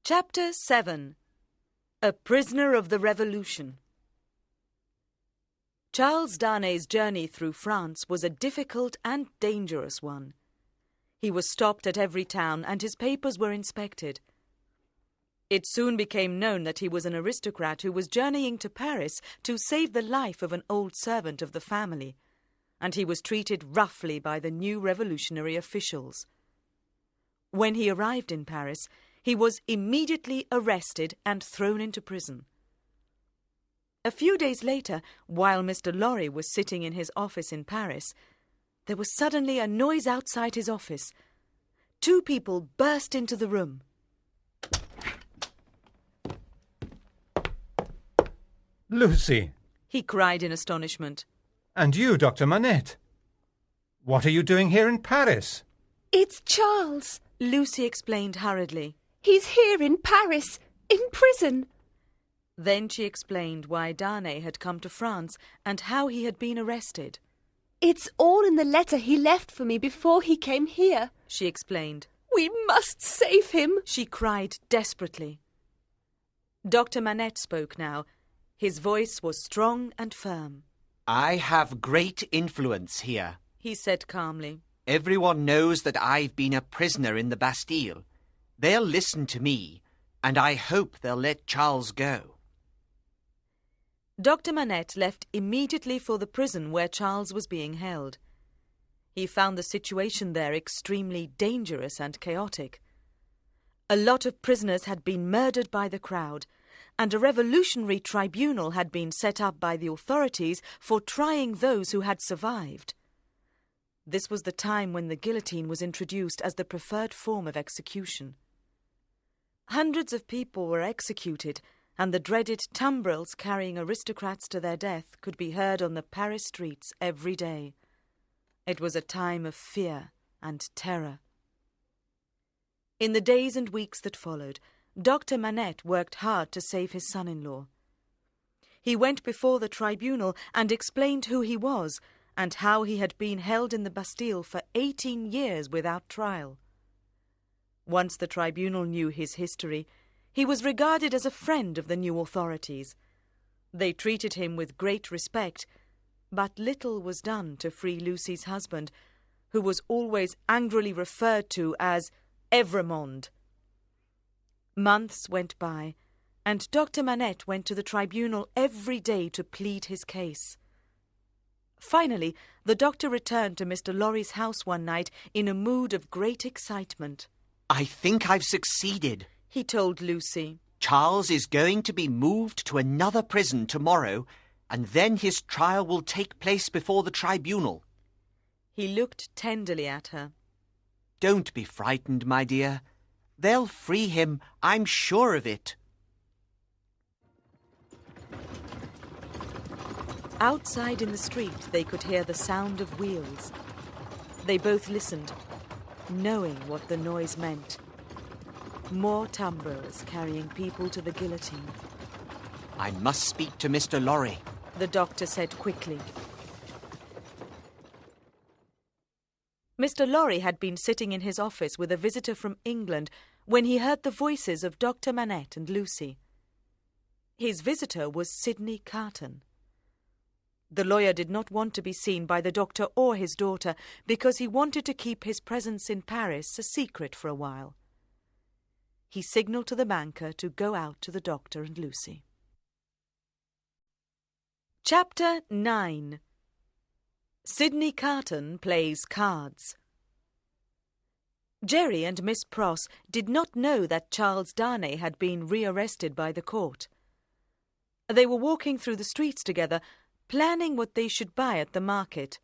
Chapter 7. A Prisoner of the Revolution. Charles Darnay's journey through France was a difficult and dangerous one. He was stopped at every town and his papers were inspected. It soon became known that he was an aristocrat who was journeying to Paris to save the life of an old servant of the family, and he was treated roughly by the new revolutionary officials. When he arrived in Paris, he was immediately arrested and thrown into prison. A few days later, while Mr. Lorry was sitting in his office in Paris, there was suddenly a noise outside his office. Two people burst into the room. Lucy! He cried in astonishment. And you, Dr. Manette? What are you doing here in Paris? It's Charles, Lucy explained hurriedly. He's here in Paris, in prison. Then she explained why Darnay had come to France and how he had been arrested. It's all in the letter he left for me before he came here, she explained. We must save him, she cried desperately. Dr. Manette spoke now. His voice was strong and firm. I have great influence here, he said calmly. Everyone knows that I've been a prisoner in the Bastille. They'll listen to me, and I hope they'll let Charles go. Dr. Manette left immediately for the prison where Charles was being held. He found the situation there extremely dangerous and chaotic. A lot of prisoners had been murdered by the crowd, and a revolutionary tribunal had been set up by the authorities for trying those who had survived. This was the time when the guillotine was introduced as the preferred form of execution. Hundreds of people were executed, and the dreaded tumbrils carrying aristocrats to their death could be heard on the Paris streets every day. It was a time of fear and terror. In the days and weeks that followed, Dr. Manette worked hard to save his son-in-law. He went before the tribunal and explained who he was and how he had been held in the Bastille for 18 years without trial. Once the tribunal knew his history, he was regarded as a friend of the new authorities. They treated him with great respect, but little was done to free Lucy's husband, who was always angrily referred to as Evrémonde. Months went by, and Dr. Manette went to the tribunal every day to plead his case. Finally, the doctor returned to Mr. Lorry's house one night in a mood of great excitement. I think I've succeeded, he told Lucy. Charles is going to be moved to another prison tomorrow, and then his trial will take place before the tribunal. He looked tenderly at her. Don't be frightened, my dear. They'll free him, I'm sure of it. Outside in the street, they could hear the sound of wheels. They both listened, knowing what the noise meant. More tumbrils carrying people to the guillotine. I must speak to Mr. Lorry, the doctor said quickly. Mr. Lorry had been sitting in his office with a visitor from England when he heard the voices of Dr. Manette and Lucy. His visitor was Sidney Carton. The lawyer did not want to be seen by the doctor or his daughter because he wanted to keep his presence in Paris a secret for a while. He signalled to the banker to go out to the doctor and Lucy. Chapter 9. Sidney Carton Plays Cards. Jerry and Miss Pross did not know that Charles Darnay had been rearrested by the court. They were walking through the streets together, planning what they should buy at the market.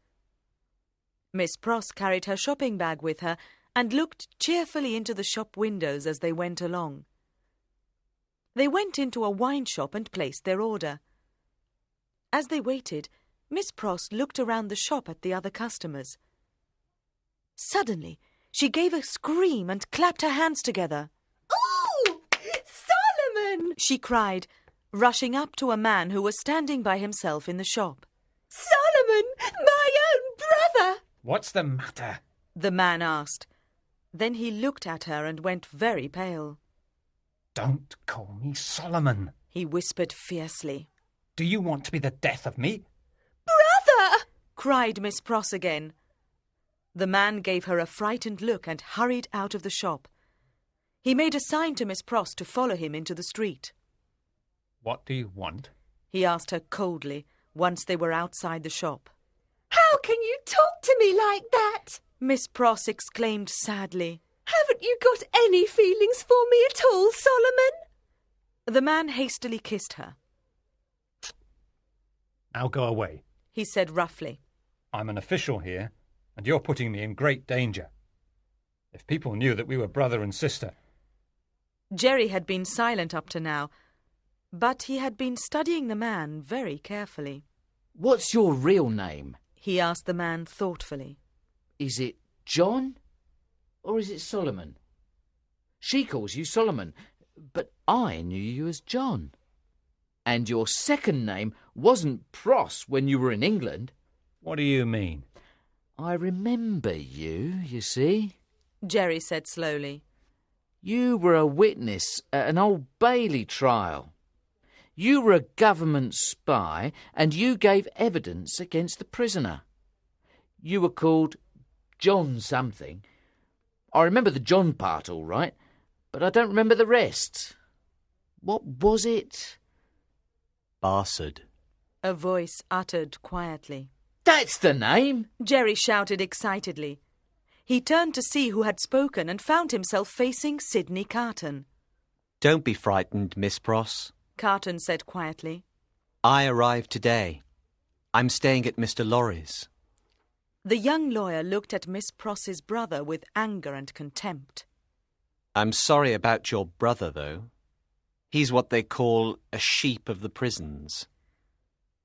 Miss Pross carried her shopping bag with her and looked cheerfully into the shop windows as they went along. They went into a wine shop and placed their order. As they waited, Miss Pross looked around the shop at the other customers. Suddenly, she gave a scream and clapped her hands together. Oh, Solomon! She cried, rushing up to a man who was standing by himself in the shop. Solomon, my own brother! What's the matter? The man asked. Then he looked at her and went very pale. Don't call me Solomon. he whispered fiercely. Do you want to be the death of me? Brother! Cried Miss Pross again. The man gave her a frightened look and hurried out of the shop. He made a sign to Miss Pross to follow him into the street. What do you want? He asked her coldly, once they were outside the shop. How can you talk to me like that? Miss Pross exclaimed sadly. Haven't you got any feelings for me at all, Solomon? The man hastily kissed her. Now go away. He said roughly. I'm an official here, and you're putting me in great danger. If people knew that we were brother and sister... Jerry had been silent up to now, but he had been studying the man very carefully. What's your real name? He asked the man thoughtfully. Is it John or is it Solomon? She calls you Solomon, but I knew you as John. And your second name wasn't Pross when you were in England. What do you mean? I remember you see. Jerry said slowly. You were a witness at an Old Bailey trial. You were a government spy and you gave evidence against the prisoner. You were called John something. I remember the John part all right, but I don't remember the rest. What was it? Barsad. A voice uttered quietly. That's the name! Jerry shouted excitedly. He turned to see who had spoken and found himself facing Sidney Carton. Don't be frightened, Miss Pross. Carton said quietly. I arrived today. I'm staying at Mr. Lorry's. The young lawyer looked at Miss Pross's brother with anger and contempt. I'm sorry about your brother, though. He's what they call a sheep of the prisons.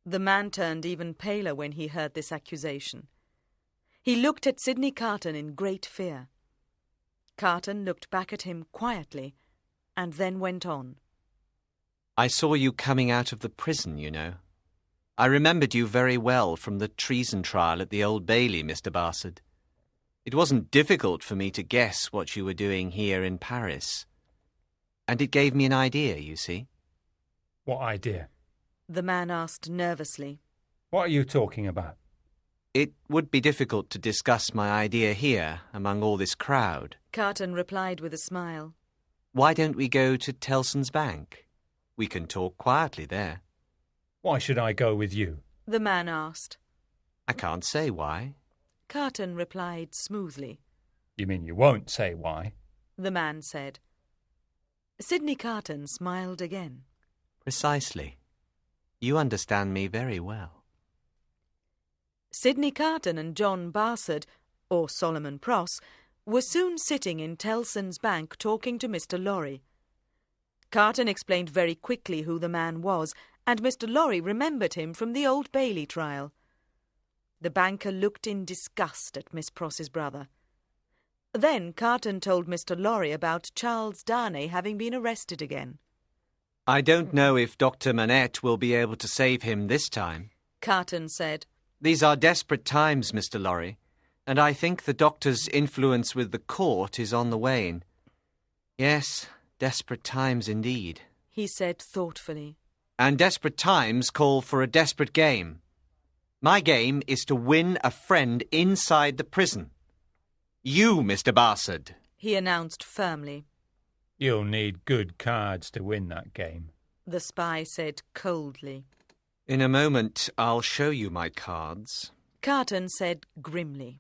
The man turned even paler when he heard this accusation. He looked at Sidney Carton in great fear. Carton looked back at him quietly and then went on. I saw you coming out of the prison, you know. I remembered you very well from the treason trial at the Old Bailey, Mr. Barsad. It wasn't difficult for me to guess what you were doing here in Paris. And it gave me an idea, you see. What idea? The man asked nervously. What are you talking about? It would be difficult to discuss my idea here, among all this crowd. Carton replied with a smile. Why don't we go to Tellson's Bank? We can talk quietly there. Why should I go with you? The man asked. I can't say why. Carton replied smoothly. You mean you won't say why? The man said. Sidney Carton smiled again. Precisely. You understand me very well. Sidney Carton and John Barsad, or Solomon Pross, were soon sitting in Tellson's Bank talking to Mr. Lorry. Carton explained very quickly who the man was, and Mr. Lorry remembered him from the Old Bailey trial. The banker looked in disgust at Miss Pross's brother. Then Carton told Mr. Lorry about Charles Darnay having been arrested again. I don't know if Dr. Manette will be able to save him this time. Carton said. These are desperate times, Mr. Lorry, and I think the doctor's influence with the court is on the wane. Yes, desperate times indeed. He said thoughtfully. And desperate times call for a desperate game. My game is to win a friend inside the prison. You, Mr. Barsad, He announced firmly. You'll need good cards to win that game. The spy said coldly. In a moment, I'll show you my cards. Carton said grimly.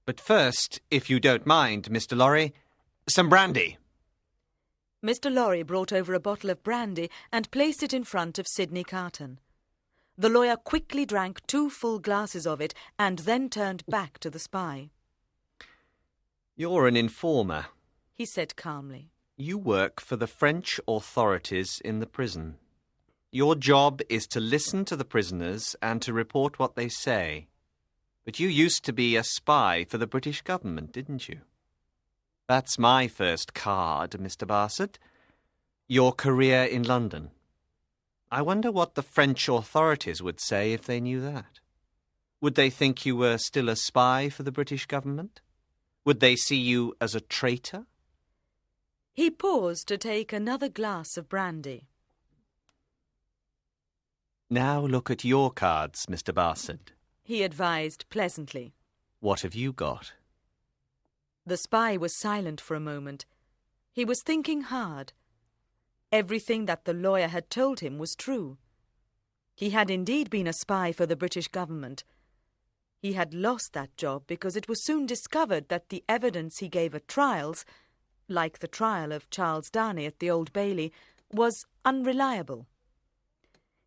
But first, if you don't mind, Mr. Lorry, some brandy. Mr. Lorry brought over a bottle of brandy and placed it in front of Sidney Carton. The lawyer quickly drank 2 full glasses of it and then turned back to the spy. You're an informer, He said calmly. You work for the French authorities in the prison. Your job is to listen to the prisoners and to report what they say. But you used to be a spy for the British government, didn't you? That's my first card, Mr. Barsad. Your career in London. I wonder what the French authorities would say if they knew that. Would they think you were still a spy for the British government? Would they see you as a traitor? He paused to take another glass of brandy. Now look at your cards, Mr. Barsad. He advised pleasantly. What have you got? The spy was silent for a moment. He was thinking hard. Everything that the lawyer had told him was true. He had indeed been a spy for the British government. He had lost that job because it was soon discovered that the evidence he gave at trials, like the trial of Charles Darnay at the Old Bailey, was unreliable.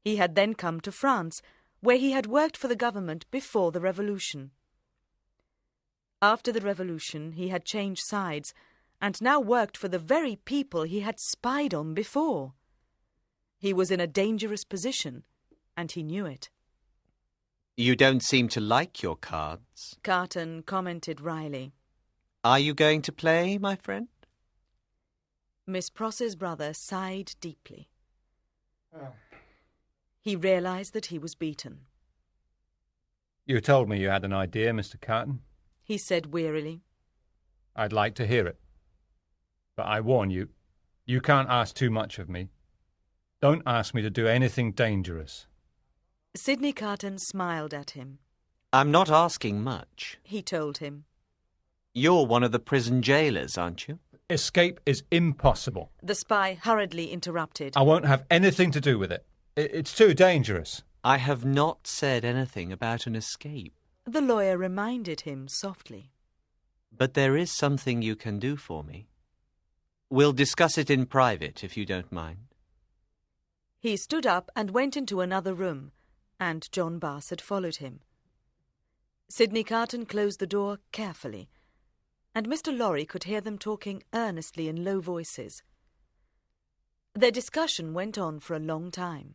He had then come to France, where he had worked for the government before the Revolution. After the Revolution, he had changed sides and now worked for the very people he had spied on before. He was in a dangerous position, and he knew it. You don't seem to like your cards, Carton commented wryly. Are you going to play, my friend? Miss Pross's brother sighed deeply. He realised that he was beaten. You told me you had an idea, Mr. Carton, he said wearily. I'd like to hear it. But I warn you, you can't ask too much of me. Don't ask me to do anything dangerous. Sidney Carton smiled at him. I'm not asking much. He told him. You're one of the prison jailers, aren't you? Escape is impossible. The spy hurriedly interrupted. I won't have anything to do with it. It's too dangerous. I have not said anything about an escape. The lawyer reminded him softly. But there is something you can do for me. We'll discuss it in private, if you don't mind. He stood up and went into another room, and John Barsad followed him. Sidney Carton closed the door carefully, and Mr. Lorry could hear them talking earnestly in low voices. Their discussion went on for a long time.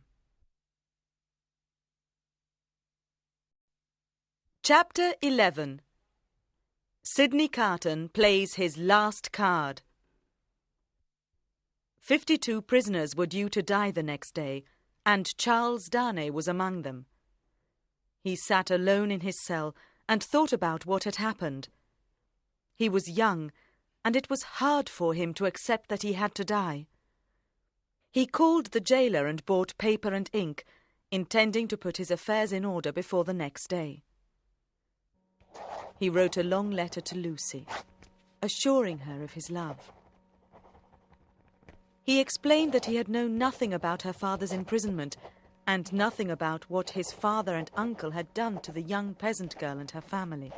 Chapter 11. Sidney Carton plays his last card. 52 prisoners were due to die the next day, and Charles Darnay was among them. He sat alone in his cell and thought about what had happened. He was young, and it was hard for him to accept that he had to die. He called the jailer and bought paper and ink, intending to put his affairs in order before the next day. He wrote a long letter to Lucy, assuring her of his love. He explained that he had known nothing about her father's imprisonment and nothing about what his father and uncle had done to the young peasant girl and her family.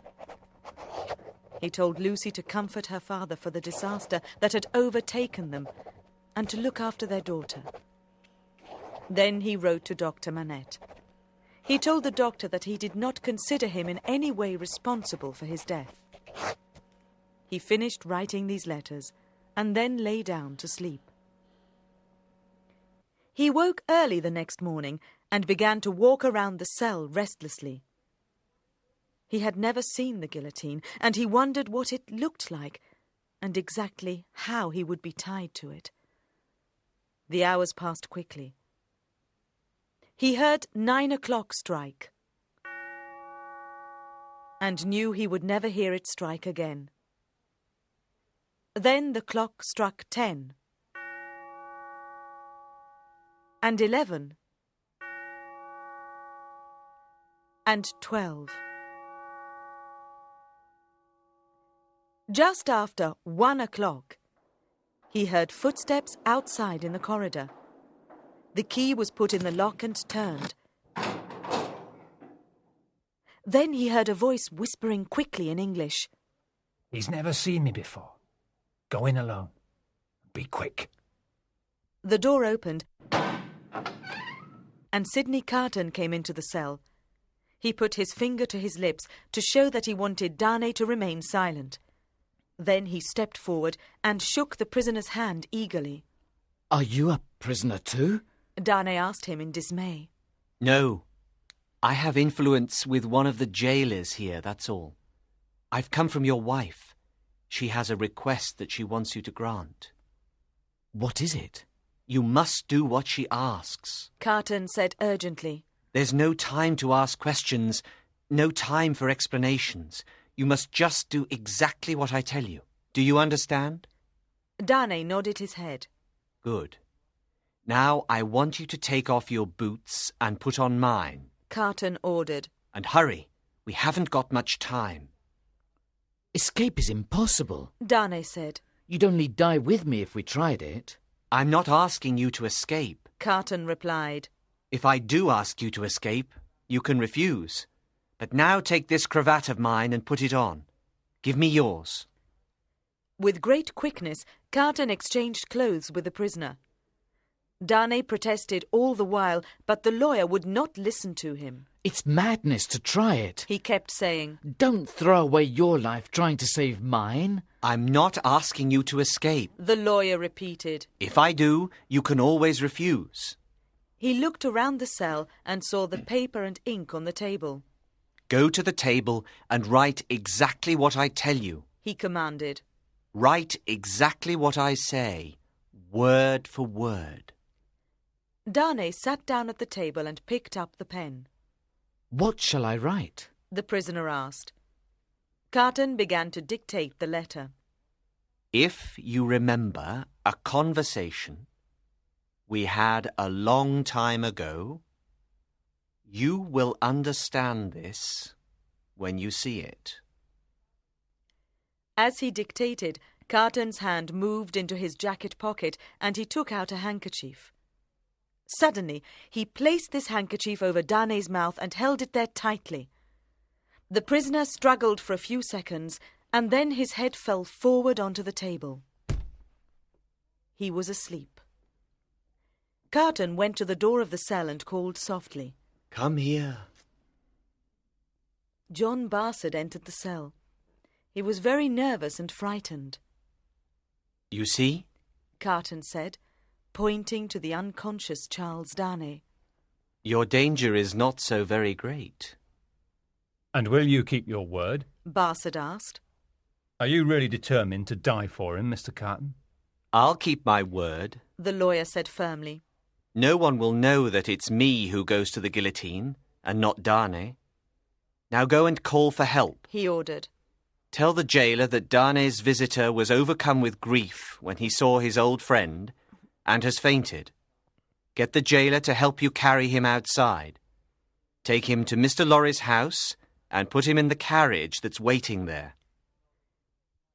He told Lucy to comfort her father for the disaster that had overtaken them and to look after their daughter. Then he wrote to Dr. Manette. He told the doctor that he did not consider him in any way responsible for his death. He finished writing these letters and then lay down to sleep. He woke early the next morning and began to walk around the cell restlessly. He had never seen the guillotine, and he wondered what it looked like and exactly how he would be tied to it. The hours passed quickly. He heard 9 o'clock strike and knew he would never hear it strike again. Then the clock struck 10 and 11 and 12. Just after 1 o'clock, he heard footsteps outside in the corridor. The key was put in the lock and turned. Then he heard a voice whispering quickly in English. He's never seen me before. Go in alone. Be quick. The door opened, and Sidney Carton came into the cell. He put his finger to his lips to show that he wanted Darnay to remain silent. Then he stepped forward and shook the prisoner's hand eagerly. Are you a prisoner too? Darnay asked him in dismay. No. I have influence with one of the jailers here, that's all. I've come from your wife. She has a request that she wants you to grant. What is it? You must do what she asks. Carton said urgently. There's no time to ask questions, no time for explanations. You must just do exactly what I tell you. Do you understand? Darnay nodded his head. Good. Now I want you to take off your boots and put on mine. Carton ordered. And hurry. We haven't got much time. Escape is impossible. Darnay said. You'd only die with me if we tried it. I'm not asking you to escape. Carton replied. If I do ask you to escape, you can refuse. But now take this cravat of mine and put it on. Give me yours. With great quickness, Carton exchanged clothes with the prisoner. Darnay protested all the while, but the lawyer would not listen to him. It's madness to try it. He kept saying. Don't throw away your life trying to save mine. I'm not asking you to escape. The lawyer repeated. If I do, you can always refuse. He looked around the cell and saw the paper and ink on the table. Go to the table and write exactly what I tell you. He commanded. Write exactly what I say, word for word. Darnay sat down at the table and picked up the pen. What shall I write? The prisoner asked. Carton began to dictate the letter. If you remember a conversation we had a long time ago, you will understand this when you see it. As he dictated, Carton's hand moved into his jacket pocket and he took out a handkerchief. Suddenly, he placed this handkerchief over Darnay's mouth and held it there tightly. The prisoner struggled for a few seconds and then his head fell forward onto the table. He was asleep. Carton went to the door of the cell and called softly. Come here. John Barsad entered the cell. He was very nervous and frightened. You see? Carton said, pointing to the unconscious Charles Darnay. Your danger is not so very great. And will you keep your word? Barsad asked. Are you really determined to die for him, Mr. Carton? I'll keep my word, the lawyer said firmly. No one will know that it's me who goes to the guillotine, and not Darnay. Now go and call for help, he ordered. Tell the jailer that Darnay's visitor was overcome with grief when he saw his old friend and has fainted. Get the jailer to help you carry him outside. Take him to Mr. Lorry's house and put him in the carriage that's waiting there.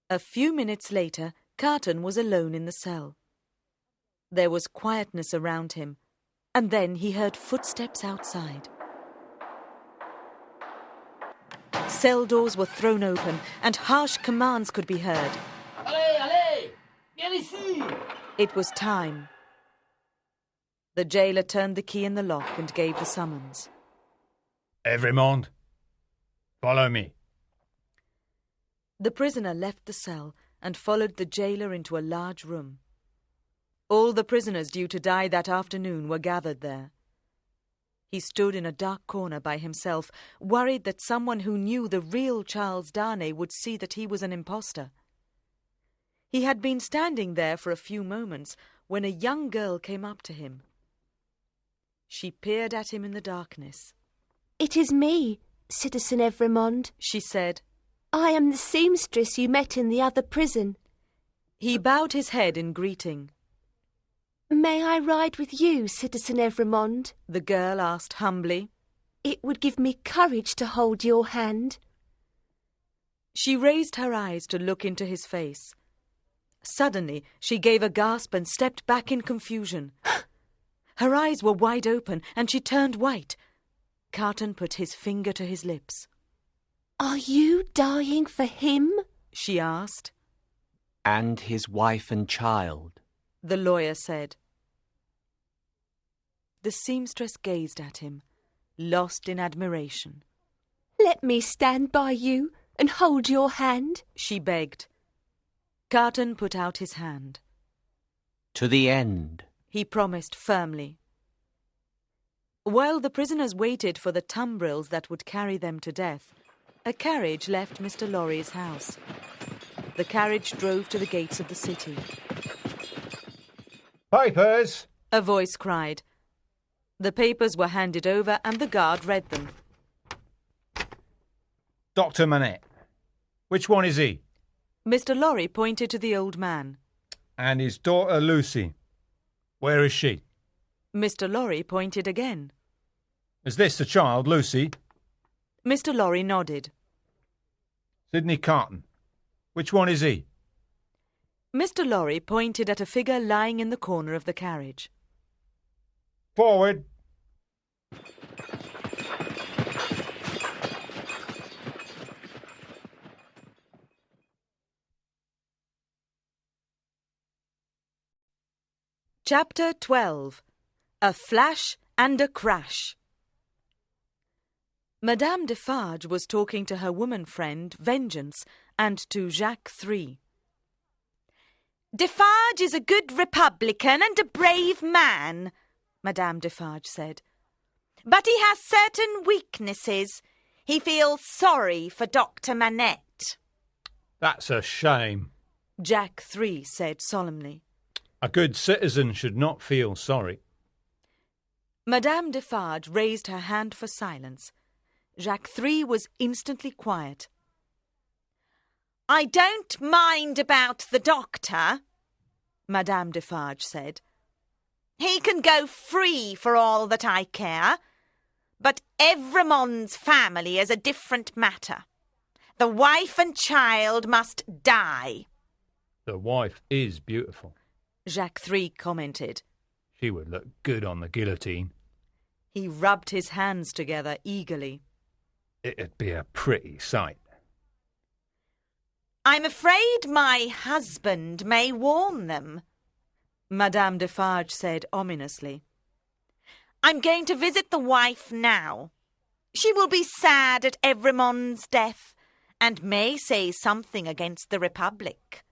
A few minutes later, Carton was alone in the cell. There was quietness around him, and then he heard footsteps outside. Cell doors were thrown open, and harsh commands could be heard. Allez, allez! Viens ici! It was time. The jailer turned the key in the lock and gave the summons. Everyone, follow me. The prisoner left the cell and followed the jailer into a large room. All the prisoners due to die that afternoon were gathered there. He stood in a dark corner by himself, worried that someone who knew the real Charles Darnay would see that he was an impostor. He had been standing there for a few moments when a young girl came up to him. She peered at him in the darkness. It is me, Citizen Evremond, she said. I am the seamstress you met in the other prison. He bowed his head in greeting. May I ride with you, Citizen Evremond? The girl asked humbly. It would give me courage to hold your hand. She raised her eyes to look into his face. Suddenly, she gave a gasp and stepped back in confusion. Her eyes were wide open and she turned white. Carton put his finger to his lips. Are you dying for him? She asked. And his wife and child, the lawyer said. The seamstress gazed at him, lost in admiration. Let me stand by you and hold your hand, she begged. Carton put out his hand. To the end, he promised firmly. While the prisoners waited for the tumbrils that would carry them to death, a carriage left Mr. Lorry's house. The carriage drove to the gates of the city. Papers! A voice cried. The papers were handed over and the guard read them. Dr. Manette. Which one is he? Mr. Lorry pointed to the old man. And his daughter Lucy. Where is she? Mr. Lorry pointed again. Is this the child, Lucy? Mr. Lorry nodded. Sidney Carton. Which one is he? Mr. Lorry pointed at a figure lying in the corner of the carriage. Forward. Chapter 12. A Flash and a Crash. Madame Defarge was talking to her woman friend, Vengeance, and to Jacques III. "Defarge is a good Republican and a brave man," Madame Defarge said. "But he has certain weaknesses. He feels sorry for Dr. Manette." That's a shame. Jacques III said solemnly. A good citizen should not feel sorry. Madame Defarge raised her hand for silence. Jacques III was instantly quiet. "I don't mind about the doctor," Madame Defarge said. "He can go free for all that I care. But Evremon's family is a different matter. The wife and child must die." The wife is beautiful. Jacques III commented. She would look good on the guillotine. He rubbed his hands together eagerly. It'd be a pretty sight. "I'm afraid my husband may warn them," Madame Defarge said ominously. "I'm going to visit the wife now. She will be sad at Evremon's death and may say something against the Republic.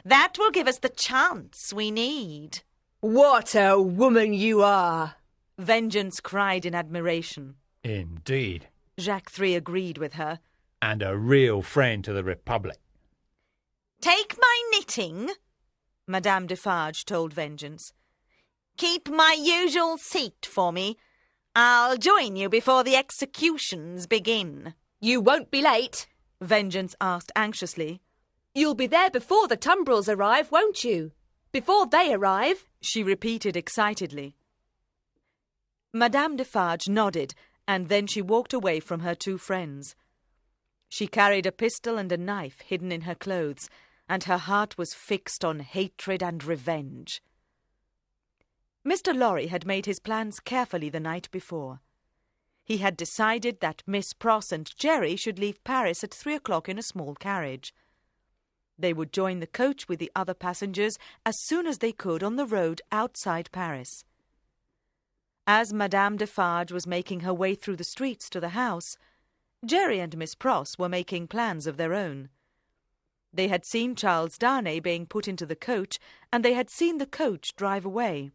That will give us the chance we need." What a woman you are! Vengeance cried in admiration. Indeed. Jacques III agreed with her. And a real friend to the Republic. "Take my knitting," Madame Defarge told Vengeance. "Keep my usual seat for me. I'll join you before the executions begin." You won't be late. Vengeance asked anxiously. You'll be there before the tumbrils arrive, won't you? Before they arrive, She repeated excitedly. Madame Defarge nodded, and then she walked away from her two friends. She carried a pistol and a knife hidden in her clothes, and her heart was fixed on hatred and revenge. Mr. Lorry had made his plans carefully the night before. He had decided that Miss Pross and Jerry should leave Paris at 3 o'clock in a small carriage. They would join the coach with the other passengers as soon as they could on the road outside Paris. As Madame Defarge was making her way through the streets to the house, Jerry and Miss Pross were making plans of their own. They had seen Charles Darnay being put into the coach, and they had seen the coach drive away.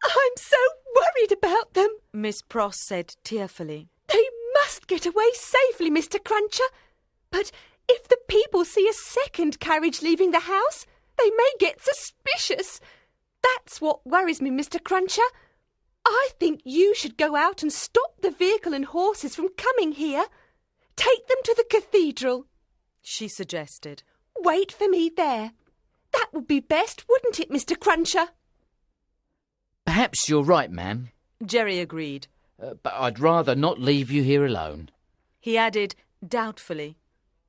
I'm so worried about them, Miss Pross said tearfully. They must get away safely, Mr. Cruncher. But if the people see a second carriage leaving the house, they may get suspicious. That's what worries me, Mr. Cruncher. I think you should go out and stop the vehicle and horses from coming here. Take them to the cathedral, She suggested. Wait for me there. That would be best, wouldn't it, Mr. Cruncher? Perhaps you're right, ma'am. Jerry agreed. But I'd rather not leave you here alone. He added doubtfully.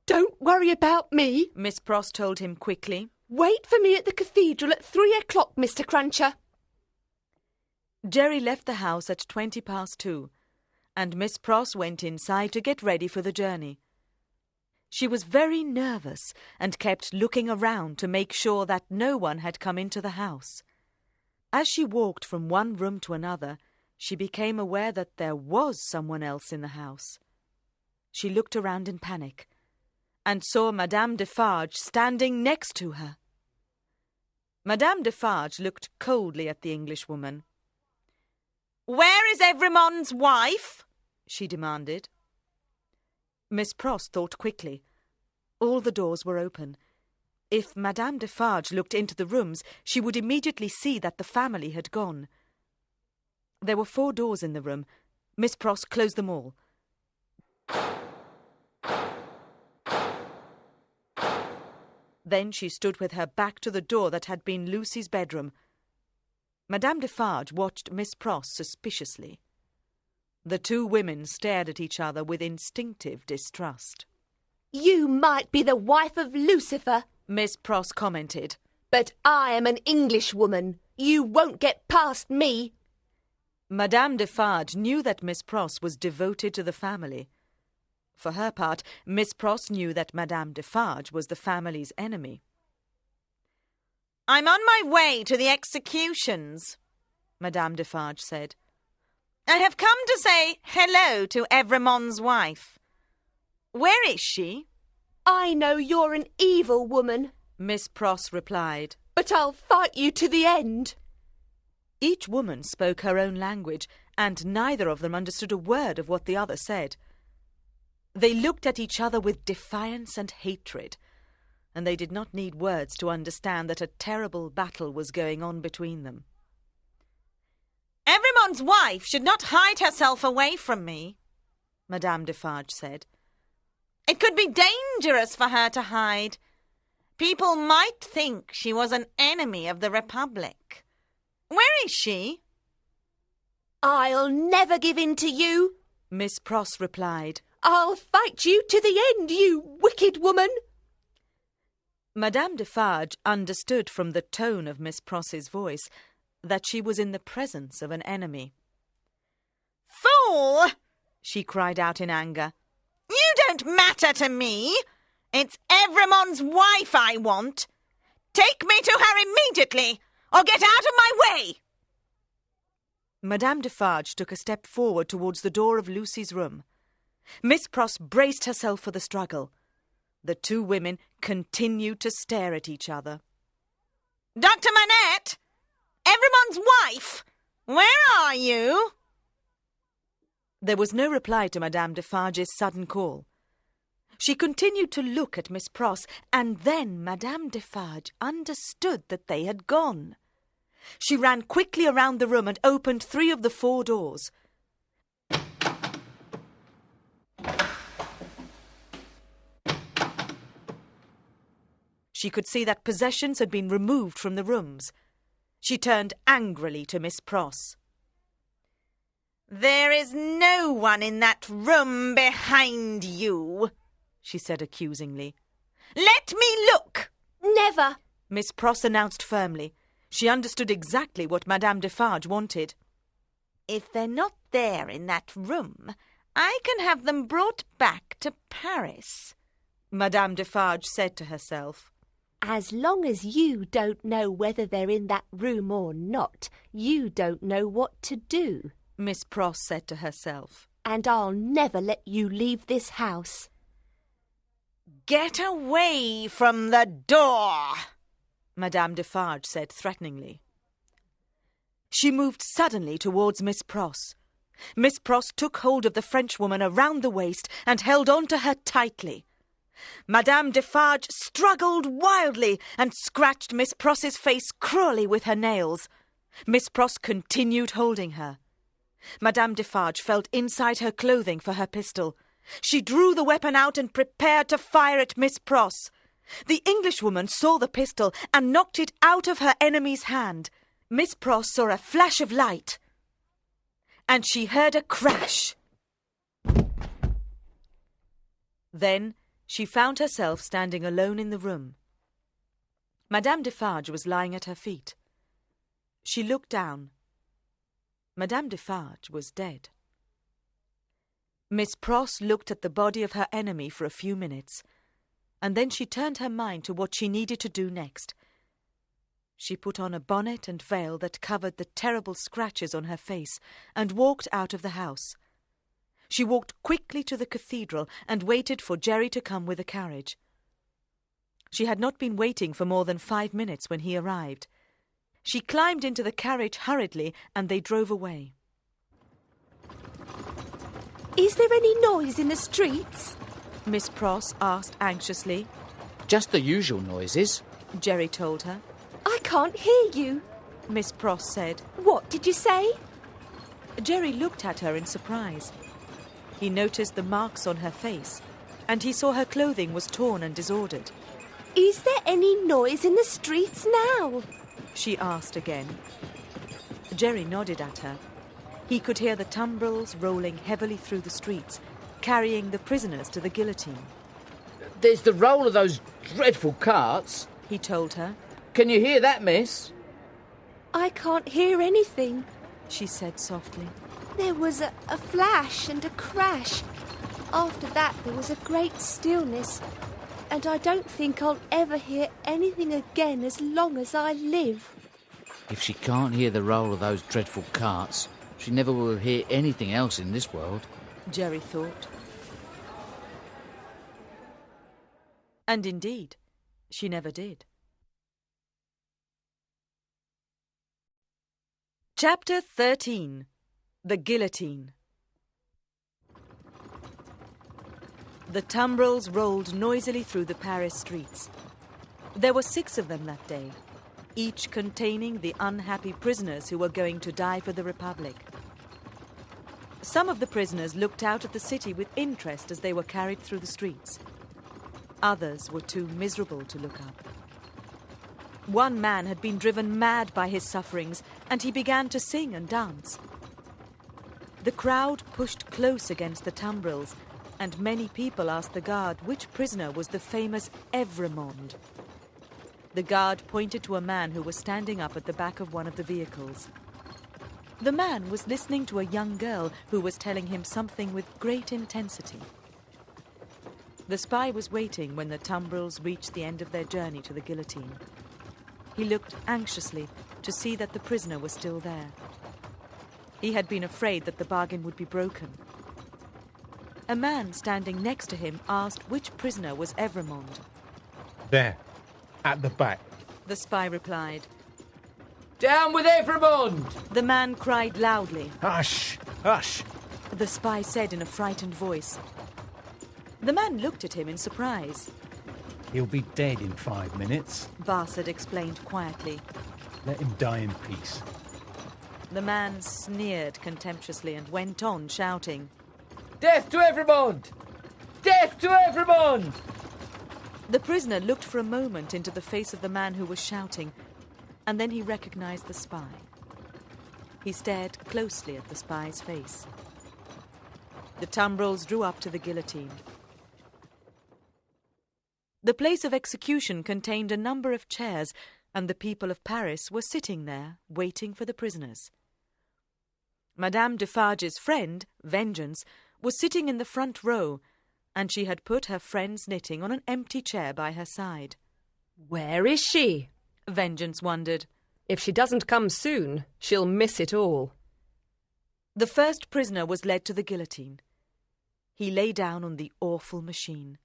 Don't worry about me. Miss Pross told him quickly. Wait for me at the cathedral at 3 o'clock, Mr. Cruncher. Jerry left the house at 2:20, and Miss Pross went inside to get ready for the journey. She was very nervous and kept looking around to make sure that no one had come into the house. As she walked from one room to another, she became aware that there was someone else in the house. She looked around in panic and saw Madame Defarge standing next to her. Madame Defarge looked coldly at the Englishwoman. "Where is Evremon's wife?" she demanded. Miss Pross thought quickly. All the doors were open. If Madame Defarge looked into the rooms, she would immediately see that the family had gone. There were 4 doors in the room. Miss Pross closed them all. Then she stood with her back to the door that had been Lucy's bedroom. Madame Defarge watched Miss Pross suspiciously. The two women stared at each other with instinctive distrust. You might be the wife of Lucifer, Miss Pross commented. but I am an Englishwoman. You won't get past me. Madame Defarge knew that Miss Pross was devoted to the family. For her part, Miss Pross knew that Madame Defarge was the family's enemy. "I'm on my way to the executions," Madame Defarge said. "I have come to say hello to Evremon's wife. Where is she?" I know you're an evil woman, Miss Pross replied. but I'll fight you to the end. Each woman spoke her own language, and neither of them understood a word of what the other said. They looked at each other with defiance and hatred, and they did not need words to understand that a terrible battle was going on between them. "Evremon's wife should not hide herself away from me," Madame Defarge said. "It could be dangerous for her to hide. People might think she was an enemy of the Republic. Where is she?" I'll never give in to you. Miss Pross replied. I'll fight you to the end, you wicked woman. Madame Defarge understood from the tone of Miss Pross's voice that she was in the presence of an enemy. "Fool!" she cried out in anger. "You don't matter to me. It's Evremon's wife I want. Take me to her immediately, or get out of my way!" Madame Defarge took a step forward towards the door of Lucy's room. Miss Pross braced herself for the struggle. The two women continued to stare at each other. "Dr. Manette! Evremon's wife! Where are you?" There was no reply to Madame Defarge's sudden call. She continued to look at Miss Pross, and then Madame Defarge understood that they had gone. She ran quickly around the room and opened 3 of the 4 doors. She could see that possessions had been removed from the rooms. She turned angrily to Miss Pross. "There is no one in that room behind you," she said accusingly. "Let me look!" Never. Miss Pross announced firmly. She understood exactly what Madame Defarge wanted. "If they're not there in that room, I can have them brought back to Paris," Madame Defarge said to herself. As long as you don't know whether they're in that room or not, you don't know what to do. Miss Pross said to herself. And I'll never let you leave this house. "Get away from the door," Madame Defarge said threateningly. She moved suddenly towards Miss Pross. Miss Pross took hold of the Frenchwoman around the waist and held on to her tightly. Madame Defarge struggled wildly and scratched Miss Pross's face cruelly with her nails. Miss Pross continued holding her. Madame Defarge felt inside her clothing for her pistol. She drew the weapon out and prepared to fire at Miss Pross. The Englishwoman saw the pistol and knocked it out of her enemy's hand. Miss Pross saw a flash of light, and she heard a crash. Then she found herself standing alone in the room. Madame Defarge was lying at her feet. She looked down. Madame Defarge was dead. Miss Pross looked at the body of her enemy for a few minutes, and then she turned her mind to what she needed to do next. She put on a bonnet and veil that covered the terrible scratches on her face and walked out of the house. She walked quickly to the cathedral and waited for Jerry to come with a carriage. She had not been waiting for more than 5 minutes when he arrived. She climbed into the carriage hurriedly and they drove away. Is there any noise in the streets? Miss Pross asked anxiously. Just the usual noises. Jerry told her. I can't hear you. Miss Pross said. What did you say? Jerry looked at her in surprise. He noticed the marks on her face, and he saw her clothing was torn and disordered. Is there any noise in the streets now? She asked again. Jerry nodded at her. He could hear the tumbrils rolling heavily through the streets, carrying the prisoners to the guillotine. There's the roll of those dreadful carts, he told her. Can you hear that, miss? I can't hear anything. She said softly. There was a flash and a crash. After that, there was a great stillness. And I don't think I'll ever hear anything again as long as I live. If she can't hear the roll of those dreadful carts, she never will hear anything else in this world. Jerry thought. And indeed, she never did. Chapter 13. The Guillotine. The tumbrils rolled noisily through the Paris streets. There were 6 of them that day, each containing the unhappy prisoners who were going to die for the Republic. Some of the prisoners looked out at the city with interest as they were carried through the streets. Others were too miserable to look up. One man had been driven mad by his sufferings, and he began to sing and dance. The crowd pushed close against the tumbrils, and many people asked the guard which prisoner was the famous Evrémonde. The guard pointed to a man who was standing up at the back of one of the vehicles. The man was listening to a young girl who was telling him something with great intensity. The spy was waiting when the tumbrils reached the end of their journey to the guillotine. He looked anxiously to see that the prisoner was still there. He had been afraid that the bargain would be broken. A man standing next to him asked which prisoner was Evrémonde. There, at the back. The spy replied. Down with Evrémonde! The man cried loudly. Hush, hush. The spy said in a frightened voice. The man looked at him in surprise. He'll be dead in 5 minutes. Barsad explained quietly. Let him die in peace. The man sneered contemptuously and went on shouting. Death to Evrémonde! Death to Evrémonde! The prisoner looked for a moment into the face of the man who was shouting, and then he recognized the spy. He stared closely at the spy's face. The tumbrils drew up to the guillotine. The place of execution contained a number of chairs, and the people of Paris were sitting there, waiting for the prisoners. Madame Defarge's friend, Vengeance, was sitting in the front row, and she had put her friend's knitting on an empty chair by her side. Where is she? Vengeance wondered. If she doesn't come soon, she'll miss it all. The first prisoner was led to the guillotine. He lay down on the awful machine.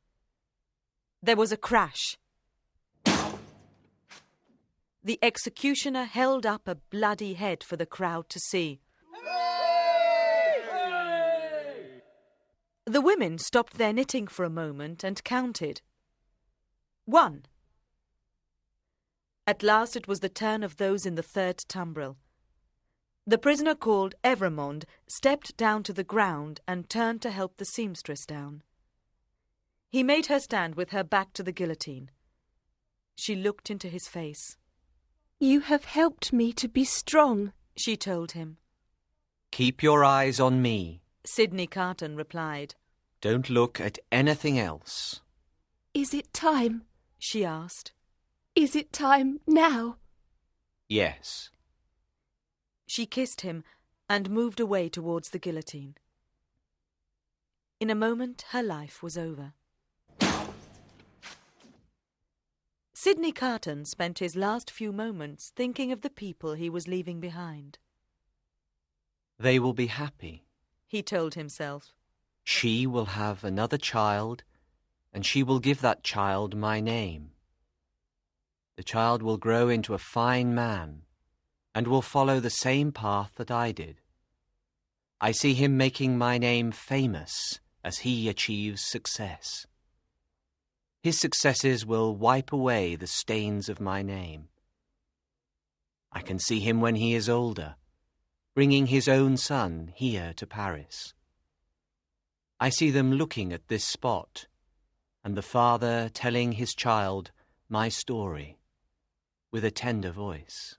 There was a crash. The executioner held up a bloody head for the crowd to see. The women stopped their knitting for a moment and counted. 1. At last it was the turn of those in the third tumbril. The prisoner called Evrémonde stepped down to the ground and turned to help the seamstress down. He made her stand with her back to the guillotine. She looked into his face. You have helped me to be strong, she told him. Keep your eyes on me. Sidney Carton replied. Don't look at anything else. Is it time? She asked. Is it time now? Yes. She kissed him and moved away towards the guillotine. In a moment, her life was over. Sidney Carton spent his last few moments thinking of the people he was leaving behind. They will be happy, he told himself. She will have another child, and she will give that child my name. The child will grow into a fine man, and will follow the same path that I did. I see him making my name famous as he achieves success. His successes will wipe away the stains of my name. I can see him when he is older, bringing his own son here to Paris. I see them looking at this spot, and the father telling his child, my story, with a tender voice.